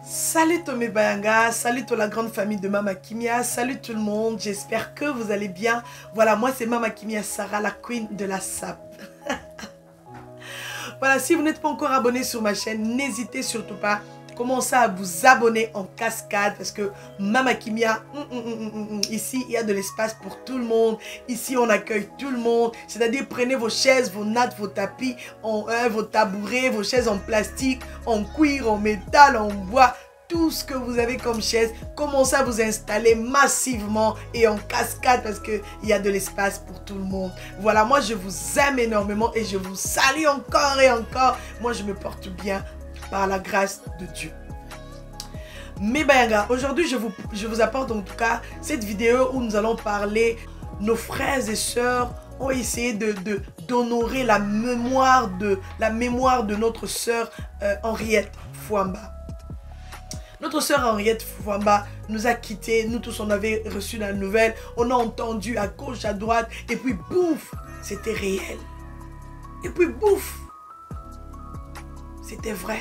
Salut Tomé Bayanga, salut toute la grande famille de Mama Kimia, salut tout le monde, j'espère que vous allez bien. Voilà, moi c'est Mama Kimia Sarah, la queen de la sap. Voilà, si vous n'êtes pas encore abonné sur ma chaîne, n'hésitez surtout pas. Commencez à vous abonner en cascade parce que Mama Kimia, ici il y a de l'espace pour tout le monde. Ici on accueille tout le monde. C'est-à-dire prenez vos chaises, vos nattes, vos tapis, vos tabourets, vos chaises en plastique, en cuir, en métal, en bois. Tout ce que vous avez comme chaise, commencez à vous installer massivement et en cascade parce qu'il y a de l'espace pour tout le monde. Voilà, moi je vous aime énormément et je vous salue encore et encore. Moi je me porte bien par la grâce de Dieu. Mes Bayanga, aujourd'hui je vous apporte en tout cas cette vidéo où nous allons parler. Nos frères et sœurs ont essayé d'honorer la mémoire de notre sœur Henriette Fouamba. Notre sœur Henriette Fouamba nous a quittés. Nous tous on avait reçu la nouvelle. On a entendu à gauche, à droite. Et puis bouf, c'était réel. Et puis bouf, c'était vrai.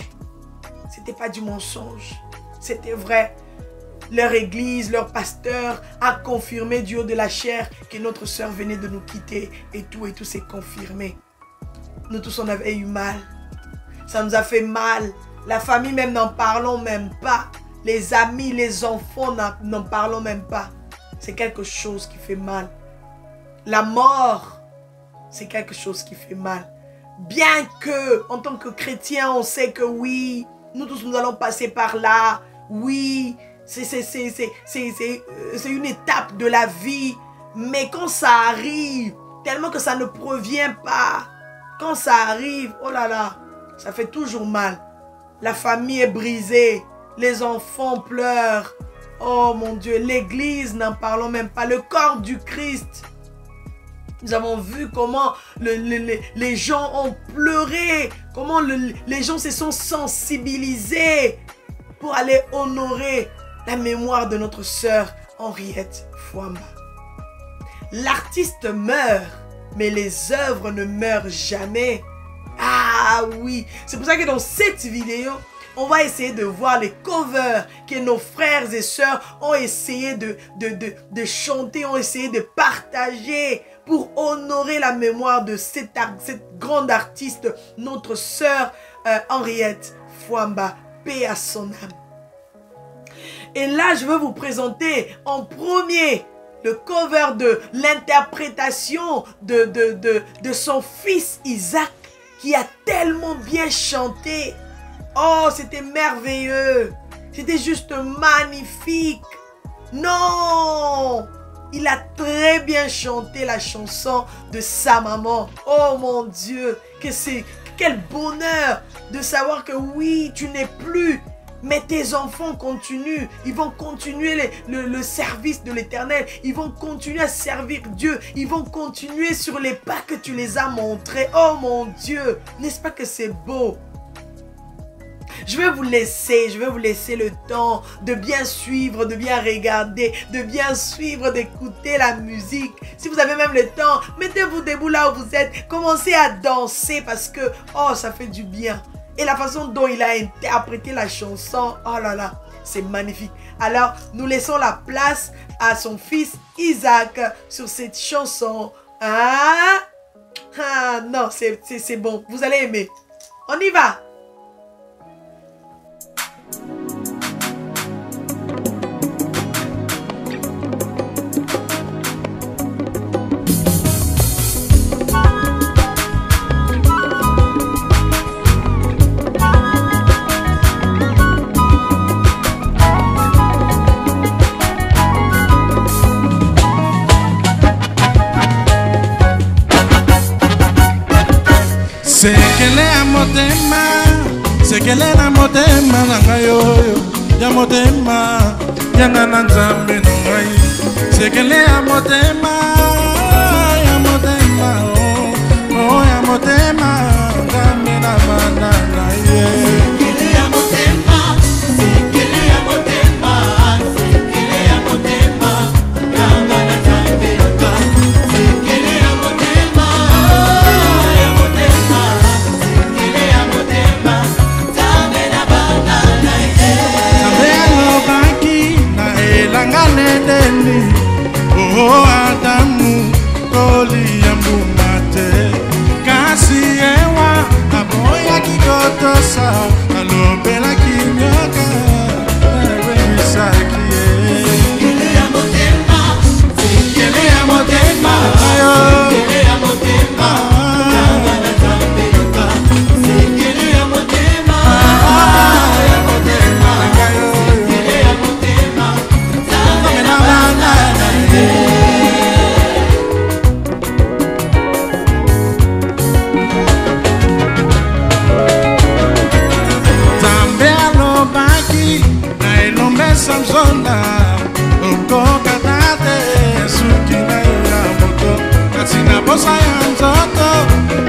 C'était pas du mensonge. C'était vrai. Leur église, leur pasteur a confirmé du haut de la chair que notre sœur venait de nous quitter. Et tout s'est confirmé. Nous tous on avait eu mal. Ça nous a fait mal. La famille même n'en parlons même pas. Les amis, les enfants n'en parlons même pas. C'est quelque chose qui fait mal. La mort, c'est quelque chose qui fait mal. Bien que, en tant que chrétien, on sait que oui, nous tous nous allons passer par là. Oui, c'est une étape de la vie. Mais quand ça arrive, tellement que ça ne provient pas. Quand ça arrive, oh là là, ça fait toujours mal. La famille est brisée. Les enfants pleurent. Oh mon Dieu, l'église, n'en parlons même pas. Le corps du Christ. Nous avons vu comment les gens ont pleuré. Comment les gens se sont sensibilisés pour aller honorer la mémoire de notre sœur Henriette Fouamba. L'artiste meurt, mais les œuvres ne meurent jamais. Ah oui, c'est pour ça que dans cette vidéo, on va essayer de voir les covers que nos frères et sœurs ont essayé de chanter, ont essayé de partager pour honorer la mémoire de cette grande artiste, notre sœur Henriette Fouamba, paix à son âme. Et là, je veux vous présenter en premier le cover de l'interprétation de son fils Isaac, qui a tellement bien chanté. Oh, c'était merveilleux. C'était juste magnifique. Non, il a très bien chanté la chanson de sa maman. Oh mon Dieu, quel bonheur de savoir que oui, tu n'es plus. Mais tes enfants continuent. Ils vont continuer le service de l'Éternel. Ils vont continuer à servir Dieu. Ils vont continuer sur les pas que tu les as montrés. Oh mon Dieu, n'est-ce pas que c'est beau? Je vais vous laisser le temps de bien suivre, de bien regarder, de bien suivre, d'écouter la musique. Si vous avez même le temps, mettez-vous debout là où vous êtes. Commencez à danser parce que, oh, ça fait du bien. Et la façon dont il a interprété la chanson, oh là là, c'est magnifique. Alors, nous laissons la place à son fils Isaac sur cette chanson. Ah non, c'est bon, vous allez aimer. On y va. Sekele na motema na ngayo ya motema ya nana nzambe ngai sekele ya motema oh ya motema nzambe na manana sekele ya motema sekele ya motema sekele ya motema ya nana nzambe sekele ya motema ya motema sekele ya motema nzambe na banana Samsona Okokanate Sukina ya moto Katina bosa ya nzoto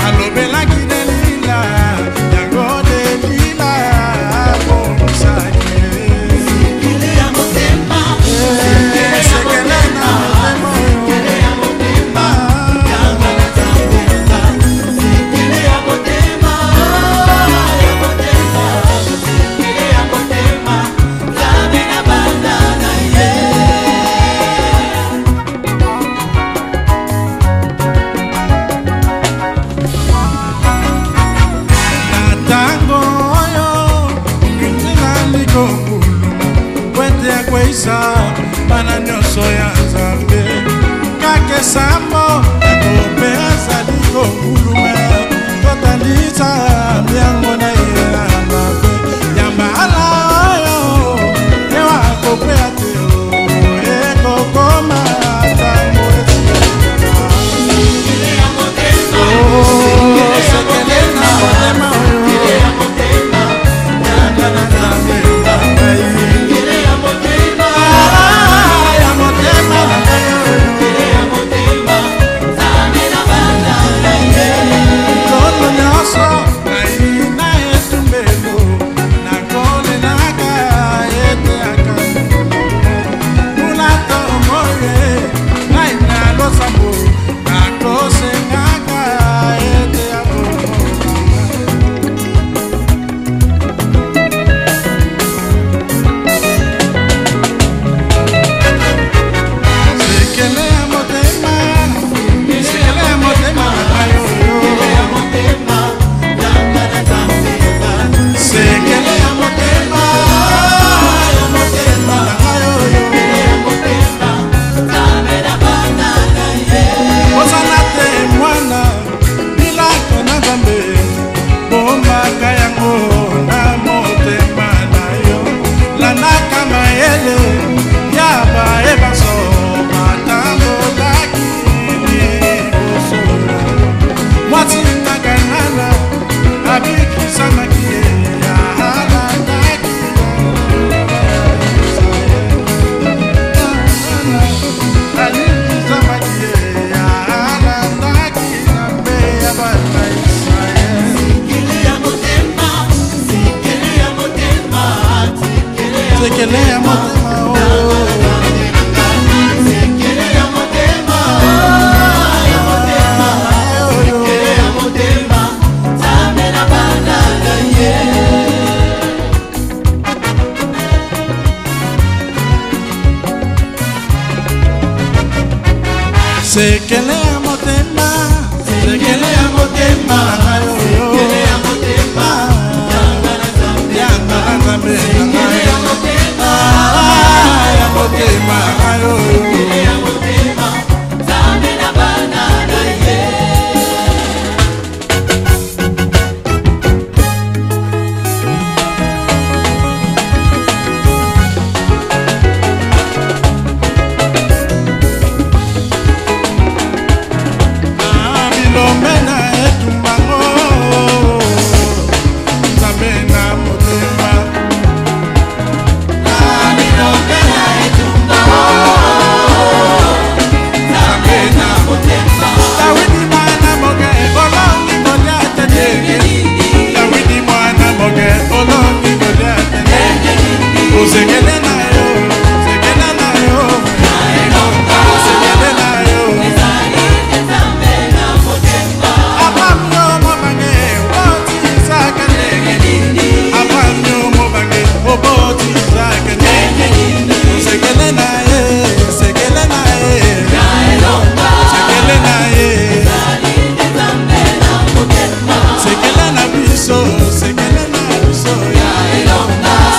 Alobela kidelila Yango delila Monsaki Sekele ya motema Sekele na motema Sekele ya motema Yanga na zambenda Sekele ya motema Ya motema Sekele ya motema Zabe na bandana Natango oyo Ngindila liko mbulumu Kwete ya kweisa Bana nyoso ya Nzambe Kake sambo Yakopea saliko mbulumu Totaliza Miango na yamba Yamba ala oyo Ewa kopea teo Eko koma Tango Sekele ya motema Sekele na motema Sekele ya motema Yanga na zambenda Sekele ya motema Ya motema Sekele ya motema Zabe na bandana Kono nyoso Naina etumbelo Nakone naka Ete akamu Mulato moye Naina losambo Nakose naka Ete akamu Sekele ya motema Sekele ya motema Sekele ya motema Yanga na zambenda Sekele ya motema Ya motema Sekele ya motema Zabe na bandana Osana te mwana Bilako na Nzambe Bombaka yango na motema na yo Lanaka mayele Yaba ebaso Matambo lakini Osola Mwati nakanana Abiki samakie Ya halandaki Aliki samakie Ya halandaki Nambe ya bata Israel Sekele ya motema Sekele ya motema Sekele ya motema Sekele ya motema Ya motema Sekele ya motema Zabe na bandana Sekele ya motema Sekele ya motema Sekele ya motema Yanga na Nzambe Yanga na Nzambe Sekele ya motema Ya motema Sekele ya motema Zabe na bandana Bilomena etumbango Nzambe na motema Bilomena etumbango Nzambe na motema Dawidi mwana moge olongi Goliath Dawidi mwana moge olongi Goliath Osekele na yo Sekele na yo Sekele na yo Abamyo mobange Oboti sakane Abamyo mobange Oboti sakane Sekele na ye Sekele na ye Sekele na ye Sekele na biso Sekele na biso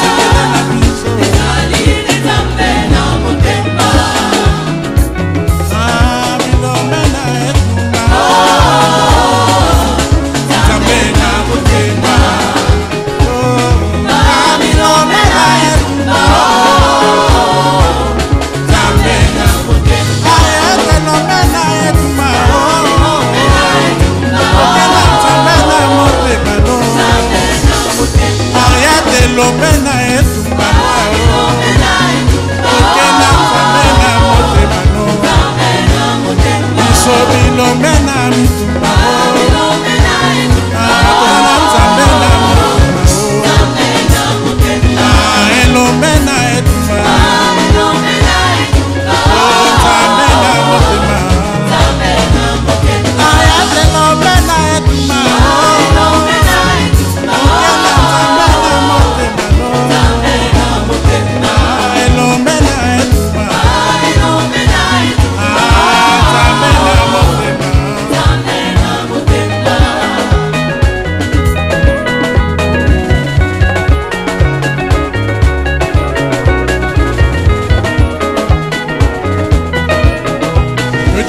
Sekele na biso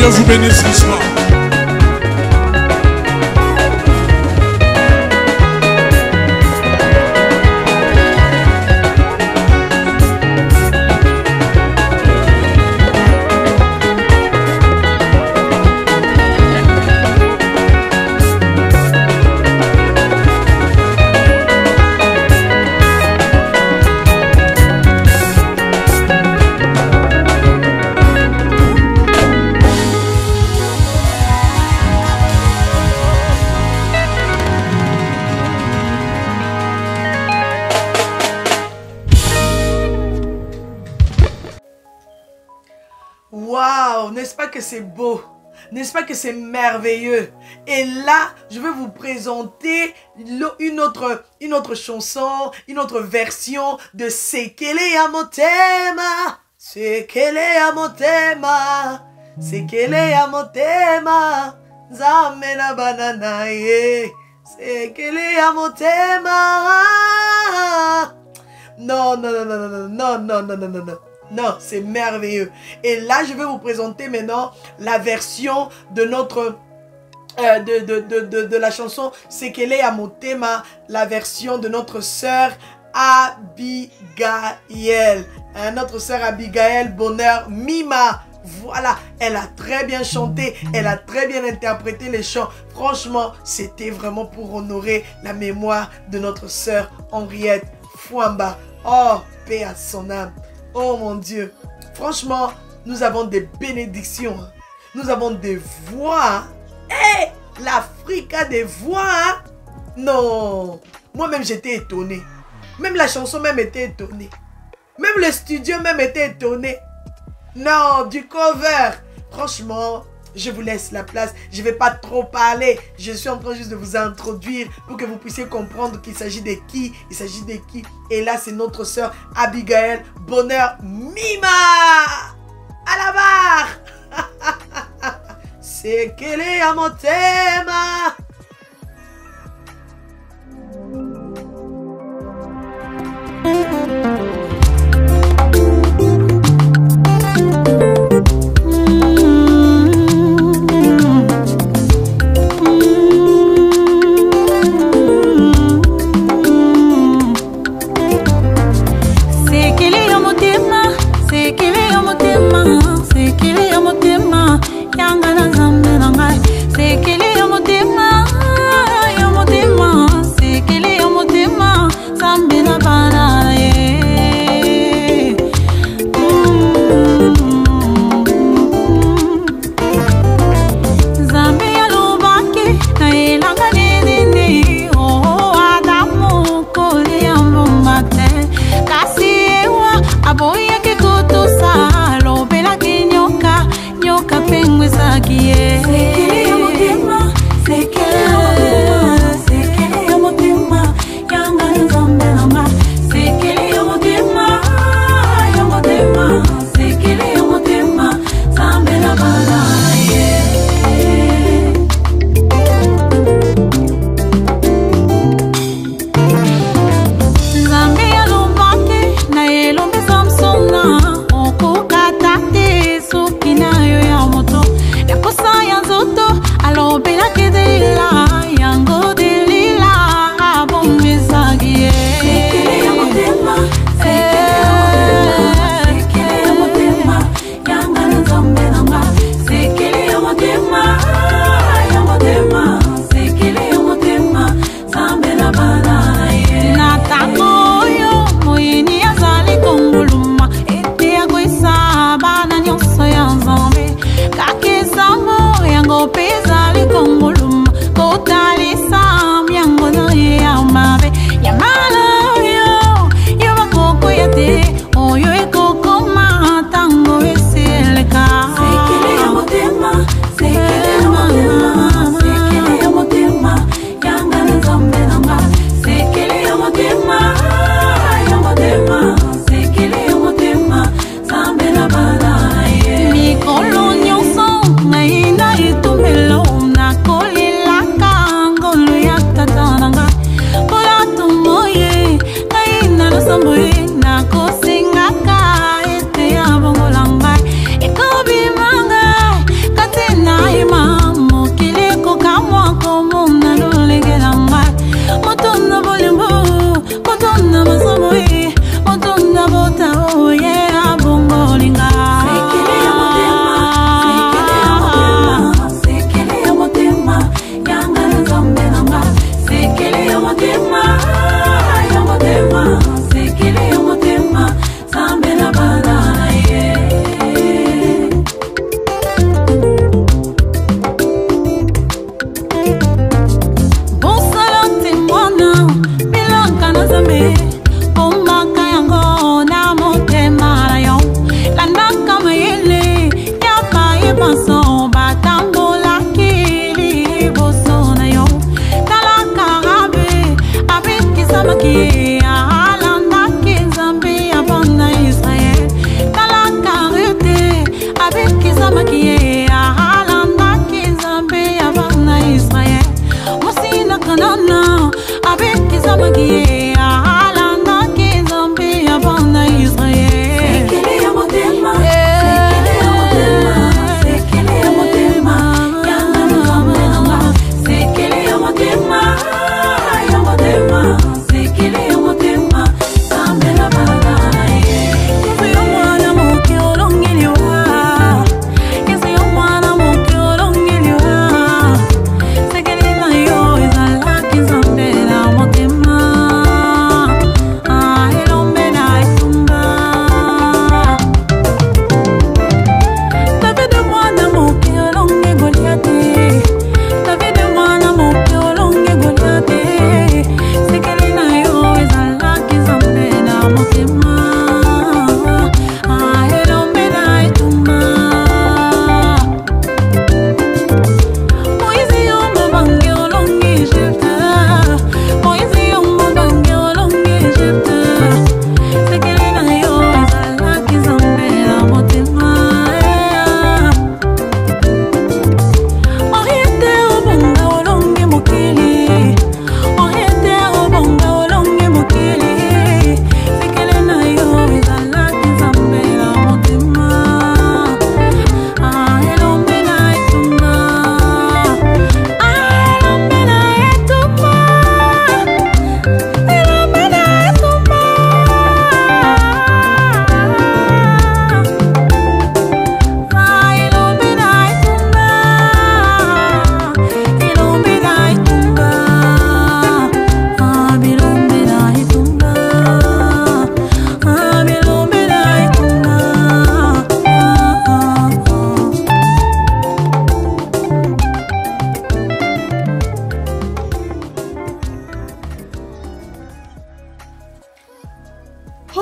Dieu vous bénisse richement. Waouh, n'est-ce pas que c'est beau? N'est-ce pas que c'est merveilleux? Et là, je vais vous présenter une autre chanson, une autre version de Sekele ya motema. Sekele ya motema. Sekele ya motema. Nzambe na banana ye. Sekele ya motema. Non, non, non, non, non, non, non, non, non, non, non. Non, c'est merveilleux. Et là, je vais vous présenter maintenant la version de notre... de la chanson Sekele ya motema, la version de notre sœur Abigail. Notre sœur Abigail Bonheur Mima. Voilà, elle a très bien chanté, elle a très bien interprété les chants. Franchement, c'était vraiment pour honorer la mémoire de notre sœur Henriette Fouamba. Oh, paix à son âme. Oh mon Dieu, franchement, nous avons des bénédictions. Nous avons des voix. Hé, l'Afrique a des voix. Non, moi-même j'étais étonné. Même la chanson même était étonnée. Même le studio même était étonné. Non, du cover. Franchement, je vous laisse la place. Je ne vais pas trop parler. Je suis en train juste de vous introduire pour que vous puissiez comprendre qu'il s'agit de qui. Il s'agit de qui. Et là, c'est notre sœur Abigail Bonheur Mima. À la barre. Sekele ya motema.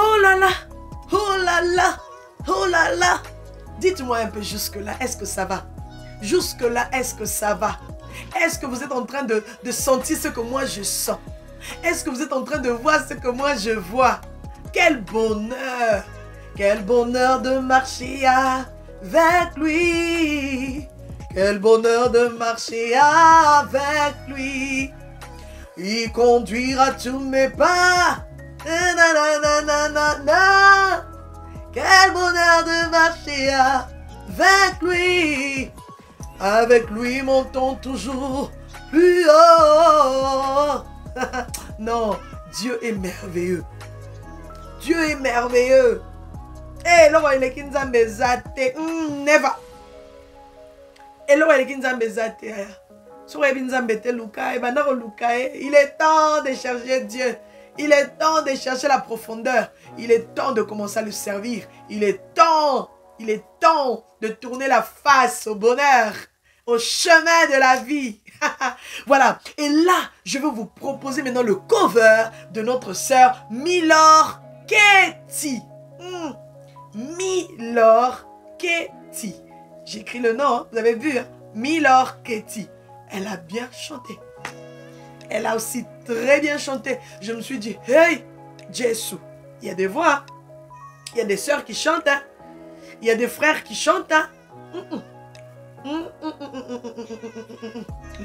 Oh là là, oh là là, oh là là. Dites-moi un peu jusque-là, est-ce que ça va? Jusque-là, est-ce que ça va? Est-ce que vous êtes en train de sentir ce que moi je sens? Est-ce que vous êtes en train de voir ce que moi je vois? Quel bonheur! Quel bonheur de marcher avec lui! Quel bonheur de marcher avec lui! Il conduira tous mes pas! Na. Quel bonheur de marcher avec lui! Avec lui, montons toujours plus haut! Non, Dieu est merveilleux. Dieu est merveilleux. Eh, l'eau il est kinzambe zate. Never. Et l'eau il est kinzambe zate. Sur les binzambe te luka. Il est temps de chercher Dieu. Il est temps de chercher la profondeur. Il est temps de commencer à le servir. Il est temps de tourner la face au bonheur, au chemin de la vie. Voilà. Et là, je vais vous proposer maintenant le cover de notre sœur Milor Ketty. Milor Ketty. J'écris le nom, hein, vous avez vu, hein? Milor Ketty. Elle a bien chanté. Elle a aussi très bien chanté. Je me suis dit, hey, Jésus, il y a des voix. Il y a des sœurs qui chantent. Hein? Il y a des frères qui chantent. Hein?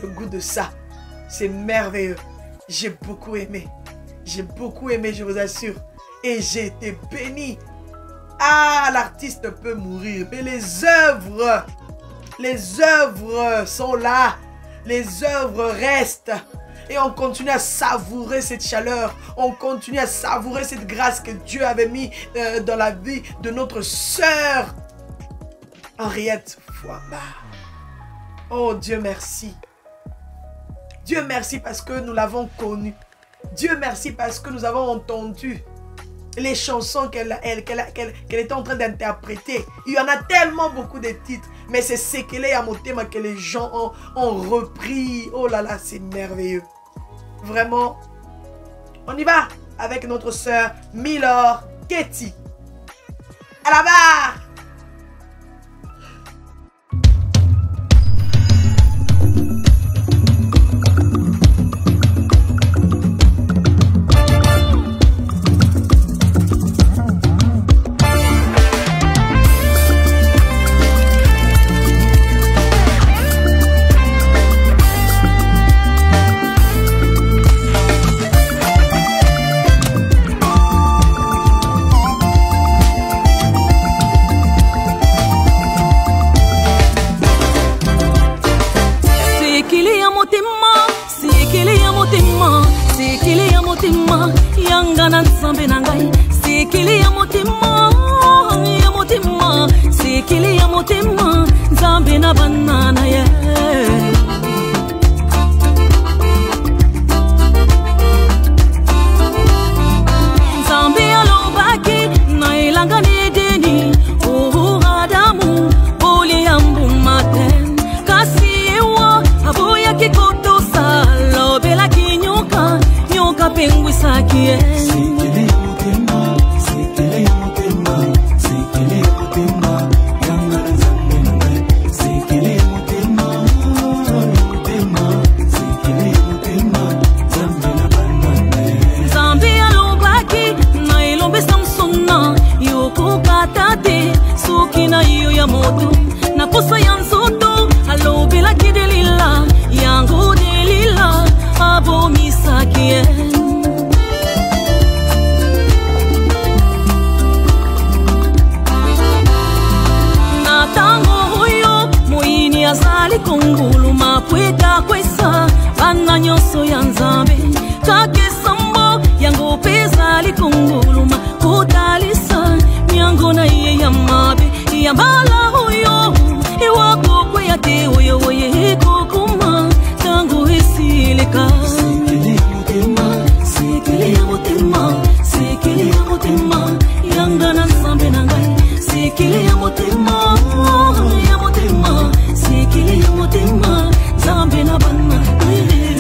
Le goût de ça, c'est merveilleux. J'ai beaucoup aimé. J'ai beaucoup aimé, je vous assure. Et j'ai été béni. Ah, l'artiste peut mourir, mais les œuvres sont là. Les œuvres restent. Et on continue à savourer cette chaleur. On continue à savourer cette grâce que Dieu avait mis dans la vie de notre sœur Henriette Fouamba. Oh Dieu merci. Dieu merci parce que nous l'avons connue. Dieu merci parce que nous avons entendu les chansons qu'elle était en train d'interpréter. Il y en a tellement beaucoup de titres. Mais c'est Sekele ya Motema que les gens ont repris. Oh là là, c'est merveilleux. Vraiment. On y va avec notre sœur Milor Ketty. À la barre.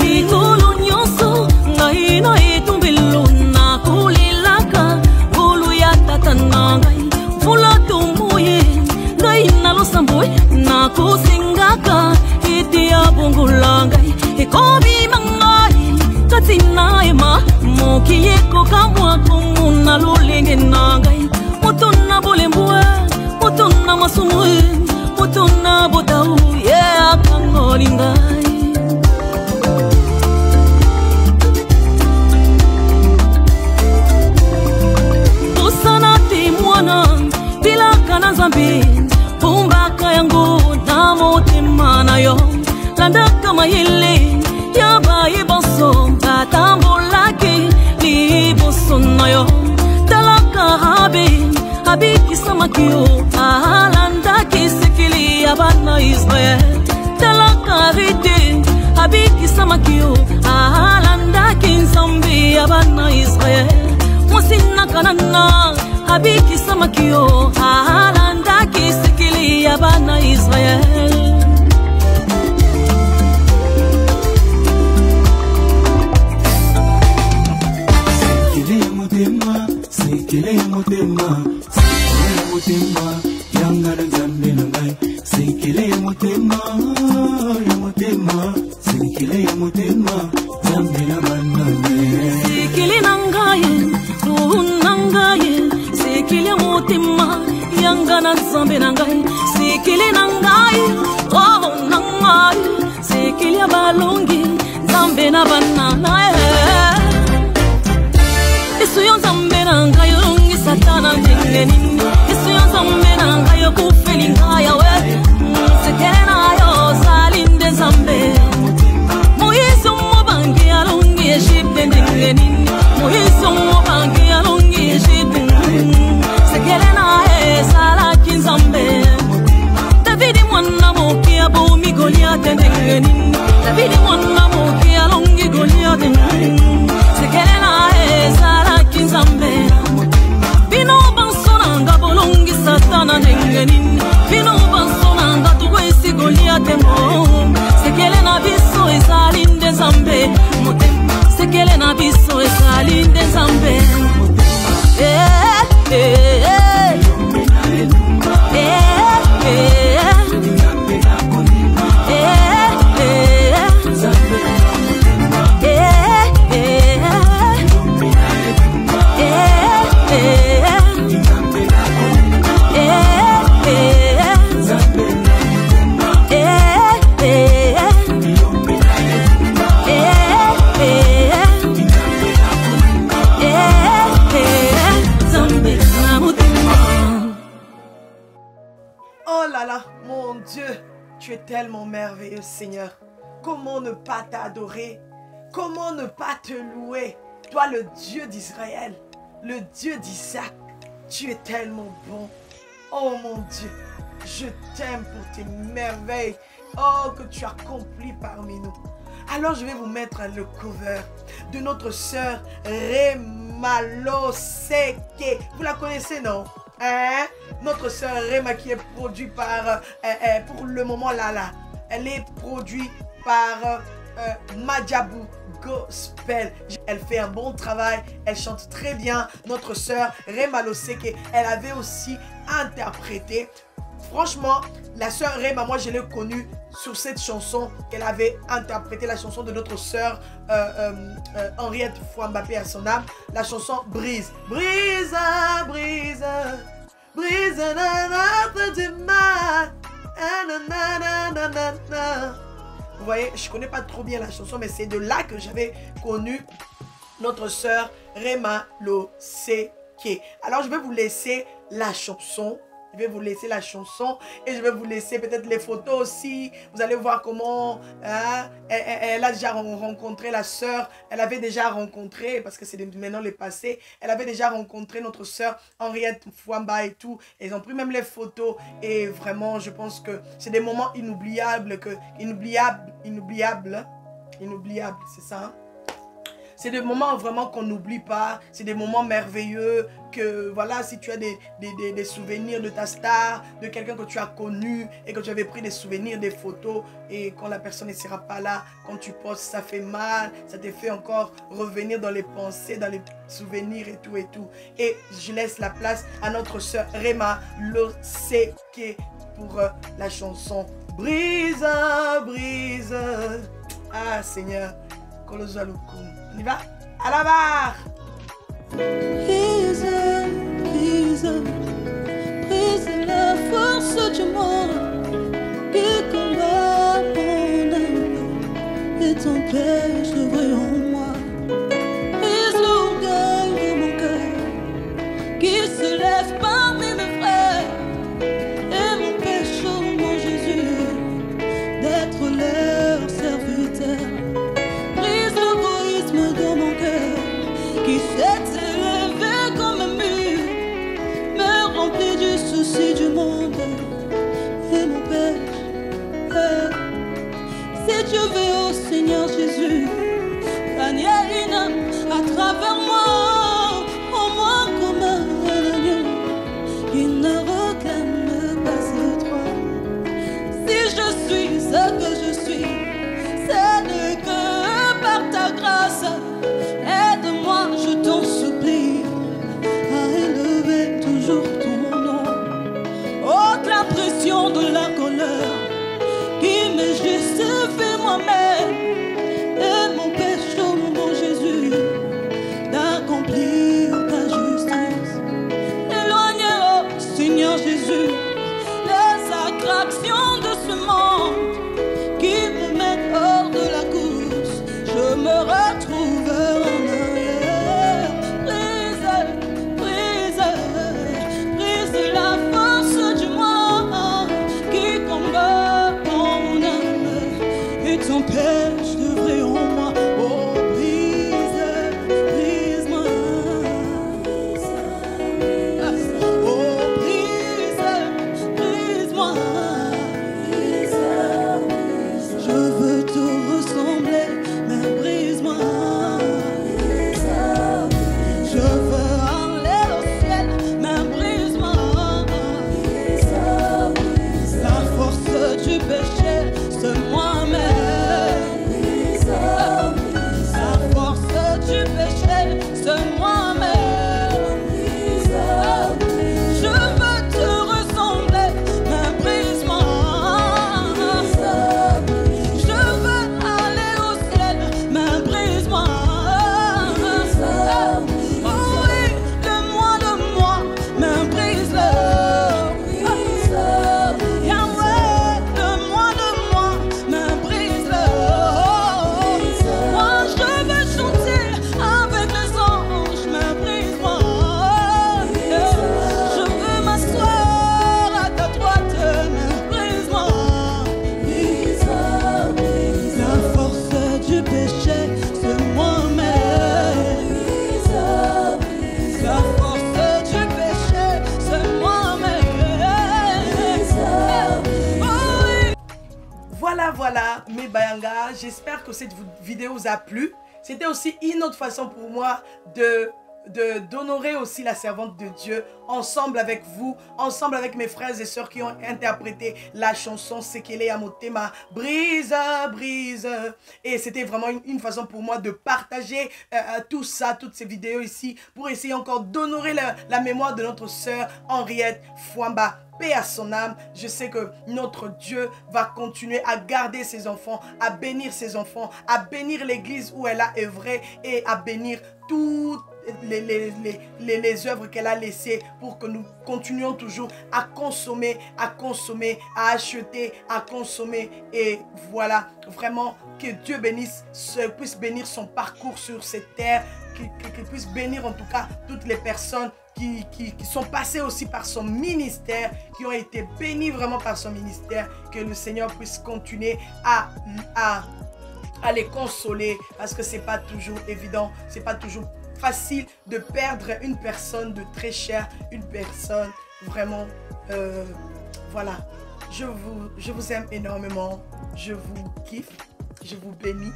Mikolo nyonso ngai na etumbelo na kolelaka bolu molingai. Osana te mwana bilaka na Nzambe pumbaka yango na motema na yo landaka mayele ya bayiboso batambolaki liboso na yo talaka abikisamaki yo alandaki sekili ya bana Israel talaka rite abikisamaki yo alandaki Nzambe ya bana Israel mwasina kanana abikisamaki yo alandaki sekili ya bana Israel. Sekele ya motema yanga na Nzambe na ngai. Sekele ya motema sekele ya motema Nzambe na bana ngai. Sekele na ngai ruhu na ngai sekele ya motema yanga na Nzambe na ngai. Sekele na ngai roho na ngai sekele ya balongi Nzambe na bana ngai. Isuyo Nzambe na ngai lungi satana ndengeni. Isuyo Nzambe na ngai kufeli ngai we. Sekele na yo salinde Nzambe. Moiso mobangi alungi Egypte ndengeni. Moiso mobangi alungi Egypte. Sekele na salaki Nzambe. David mwana moki abomi Goliath ndengeni. David mwana moki alungi Goliath ndengeni. Sekele na salaki Nzambe. Bino bansonanga bolongi satana ndengeni. Bino bansonanga tuwesi Goliath mo. Sekele na biso ezalinde Nzambe motema. Sekele na biso ezalinde Nzambe. Tu es tellement merveilleux, Seigneur. Comment ne pas t'adorer? Comment ne pas te louer? Toi, le Dieu d'Israël, le Dieu d'Isaac, tu es tellement bon. Oh mon Dieu, je t'aime pour tes merveilles. Oh, que tu accomplis parmi nous. Alors, je vais vous mettre le cover de notre sœur Rema Loseke. Vous la connaissez, non? Hein? Notre sœur Rema qui est produite par, pour le moment là, elle est produite par Madjabou Gospel. Elle fait un bon travail, elle chante très bien. Notre sœur Rema Loseke, elle avait aussi interprété. Franchement, la sœur Rema, moi je l'ai connue sur cette chanson qu'elle avait interprété, la chanson de notre sœur Henriette Fouambapé à son âme, la chanson Brise. Brise, brise, brise notre du mal. Vous voyez, je ne connais pas trop bien la chanson, mais c'est de là que j'avais connu notre sœur Rema Loseke. Alors je vais vous laisser la chanson. Je vais vous laisser la chanson et je vais vous laisser peut-être les photos aussi. Vous allez voir comment elle a déjà rencontré la sœur. Elle avait déjà rencontré, parce que c'est maintenant le passé, elle avait déjà rencontré notre sœur Henriette Fouamba et tout. Et ils ont pris même les photos. Et vraiment, je pense que c'est des moments inoubliables. Inoubliables, c'est ça, hein? C'est des moments vraiment qu'on n'oublie pas. C'est des moments merveilleux que, voilà, si tu as des souvenirs de ta star, de quelqu'un que tu as connu et que tu avais pris des souvenirs, des photos, et quand la personne ne sera pas là, quand tu postes, ça fait mal, ça te fait encore revenir dans les pensées, dans les souvenirs et tout et tout. Et je laisse la place à notre sœur Rema Loseke pour la chanson Brise, brise. Ah Seigneur, Kolozalukum. On y va? À la barre! Brise, brise, brise la force du monde qui combat mon t'empêche d'œuvrer en moi. Brise l'orgueil de mon cœur qui se lève parmi mes frères et m'empêche, oh mon Jésus, d'être leur serviteur. Brise l'égoïsme de mon cœur qui s'est élevé comme un mur, me remplit du souci du monde et m'empêche. Si tu veux, oh Seigneur Jésus, gagner une âme à travers moi, au moins comme un agneau qui ne réclame pas ce droit. Si je suis ce que je suis, c'est que par ta grâce, aide-moi, je t'en supplie, à élever toujours ton nom. Ôte la pression de la colère qui me justifie moi-même et m'empêche, oh mon Jésus, d'accomplir ta justice. Éloigne, oh Seigneur Jésus, les attractions de ce monde qui me mettent hors de la course. Je me retrouve en arrière. Brise la force du moi qui combat mon âme et t'empêche d'œuvrer en moi. Oh, brise-moi. Oh, brise-moi. Je veux te ressembler, mais brise-moi. Je veux aller au ciel, mais brise-moi. La force du péché, c'est moi-même. La force du péché, c'est moi-même. Je veux te ressembler, mais brise-moi. Je veux aller au ciel, mais brise-moi. Oh oui, le moi, mais brise-le. Yahweh, le moi, mais brise-le. Moi je veux chanter avec les anges, mais brise-moi. Je veux m'asseoir à ta droite, mais brise-moi. La force du péché, c'est moi-même. La force du péché, c'est moi-même. Oh oui. Voilà, mes Bayanga, j'espère que cette vidéo vous a plu. C'était aussi une autre façon pour moi d'honorer aussi la servante de Dieu ensemble avec vous, ensemble avec mes frères et sœurs qui ont interprété la chanson Sekele ya Motema, brise. Et c'était vraiment une façon pour moi de partager tout ça, toutes ces vidéos ici, pour essayer encore d'honorer la mémoire de notre sœur Henriette Fouamba. Paix à son âme. Je sais que notre Dieu va continuer à garder ses enfants, à bénir ses enfants, à bénir l'église où elle a œuvré et à bénir toutes les œuvres qu'elle a laissées pour que nous continuions toujours à consommer, à acheter, à consommer. Et voilà, vraiment que Dieu puisse bénir son parcours sur cette terre, qu'il puisse bénir en tout cas toutes les personnes qui sont passés aussi par son ministère, qui ont été bénis vraiment par son ministère, que le Seigneur puisse continuer à les consoler, parce que c'est pas toujours évident, c'est pas toujours facile de perdre une personne de très chère, une personne vraiment, voilà. Je vous aime énormément, je vous kiffe, je vous bénis,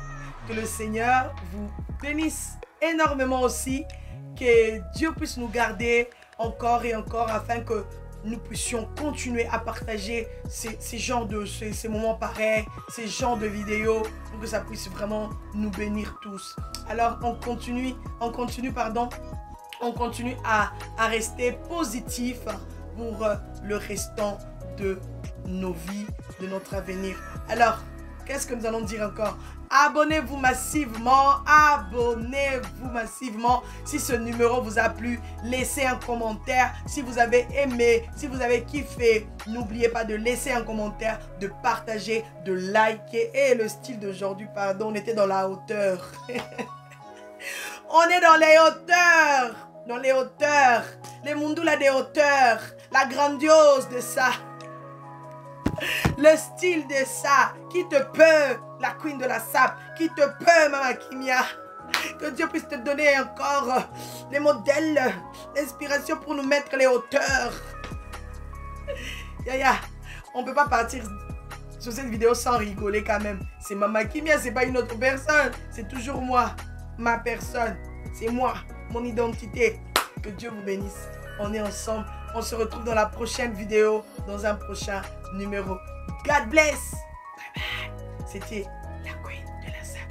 que le Seigneur vous bénisse énormément aussi. Que Dieu puisse nous garder encore et encore afin que nous puissions continuer à partager ces moments pareils, ces genres de vidéos, pour que ça puisse vraiment nous bénir tous. Alors on continue à rester positif pour le restant de nos vies, de notre avenir. Alors, qu'est-ce que nous allons dire encore? Abonnez-vous massivement. Abonnez-vous massivement. Si ce numéro vous a plu, laissez un commentaire. Si vous avez aimé, si vous avez kiffé, n'oubliez pas de laisser un commentaire, de partager, de liker. Et le style d'aujourd'hui, pardon, on était dans la hauteur. On est dans les hauteurs. Dans les hauteurs. Les Mundula des hauteurs. La grandiose de ça. Le style de ça. Qui te peut, la queen de la sap. Qui te peut, Mama Kimia. Que Dieu puisse te donner encore les modèles, l'inspiration pour nous mettre les hauteurs. Yaya, on ne peut pas partir sur cette vidéo sans rigoler quand même. C'est Mama Kimia, c'est pas une autre personne. C'est toujours moi, ma personne. C'est moi, mon identité. Que Dieu vous bénisse. On est ensemble. On se retrouve dans la prochaine vidéo, dans un prochain numéro. God bless. Bye bye. C'était la queen de la salle.